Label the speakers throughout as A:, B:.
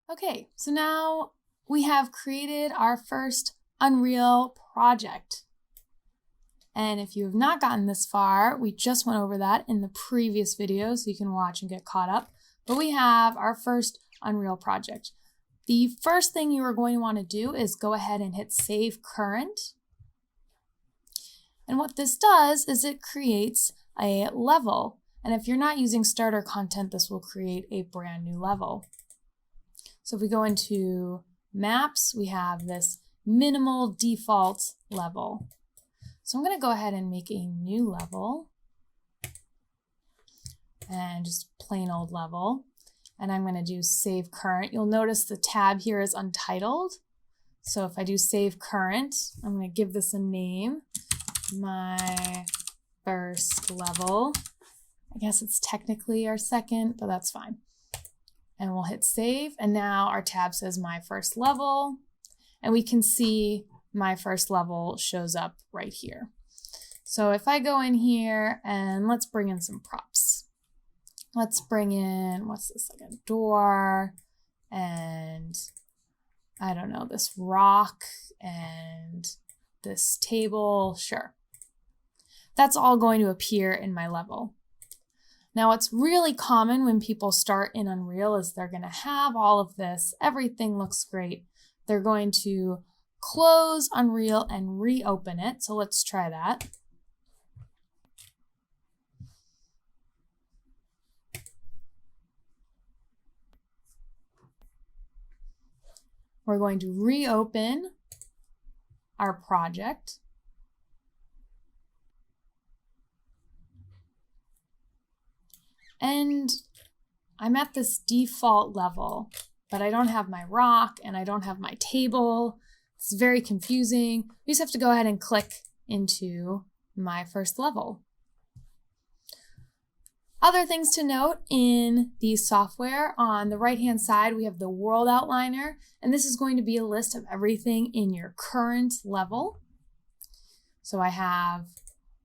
A: Okay, so now we have created our first Unreal project. And if you have not gotten this far, we just went over that in the previous video, so you can watch and get caught up. But we have our first Unreal project. The first thing you are going to want to do is go ahead and hit Save Current. And what this does is it creates a level. And if you're not using starter content, this will create a brand new level. So if we go into Maps, we have this minimal default level. So I'm going to go ahead and make a new level and just plain old level. And I'm going to do Save Current. You'll notice the tab here is untitled. So if I do Save Current, I'm going to give this a name, my first level. I guess it's technically our second, but that's fine. And we'll hit save. And now our tab says my first level. And we can see my first level shows up right here. So if I go in here and let's bring in some props. Let's bring in, what's this, like a door and I don't know, this rock and this table, sure. That's all going to appear in my level. Now, what's really common when people start in Unreal is they're going to have all of this. Everything looks great. They're going to close Unreal and reopen it. So let's try that. We're going to reopen our project. And I'm at this default level, but I don't have my rock and I don't have my table. It's very confusing. We just have to go ahead and click into my first level. Other things to note in the software, on the right-hand side, we have the world outliner, and this is going to be a list of everything in your current level. So I have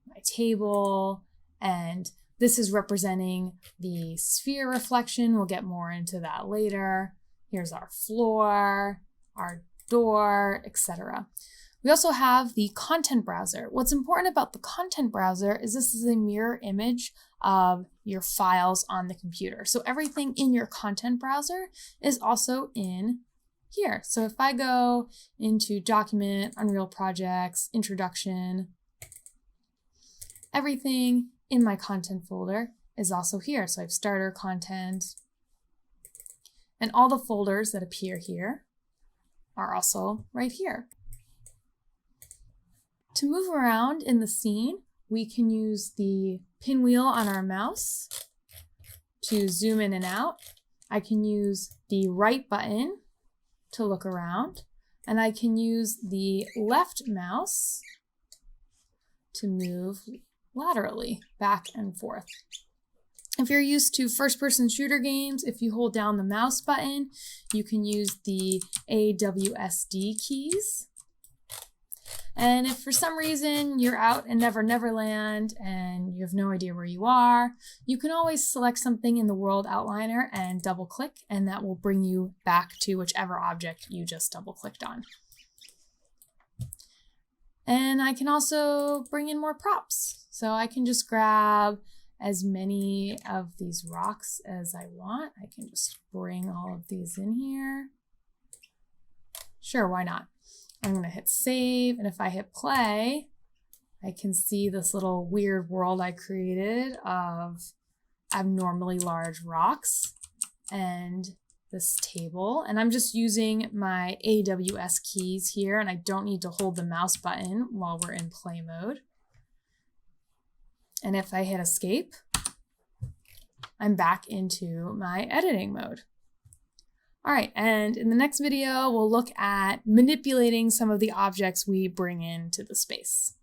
A: my table, and this is representing the sphere reflection. We'll get more into that later. Here's our floor, our door, etc. We also have the content browser. What's important about the content browser is this is a mirror image of your files on the computer. So everything in your content browser is also in here. So if I go into Document, Unreal Projects, Introduction, everything in my content folder is also here. So I have starter content, and all the folders that appear here are also right here. To move around in the scene, we can use the pinwheel on our mouse to zoom in and out. I can use the right button to look around, and I can use the left mouse to move laterally back and forth. If you're used to first-person shooter games, if you hold down the mouse button, you can use the AWSD keys. And if for some reason you're out in Never Never Land and you have no idea where you are, you can always select something in the world outliner and double click, and that will bring you back to whichever object you just double clicked on. And I can also bring in more props. So I can just grab as many of these rocks as I want. I can just bring all of these in here. Sure, why not? I'm going to hit save, and if I hit play, I can see this little weird world I created of abnormally large rocks and this table. And I'm just using my AWS keys here, and I don't need to hold the mouse button while we're in play mode. And if I hit escape, I'm back into my editing mode. All right, and in the next video, we'll look at manipulating some of the objects we bring into the space.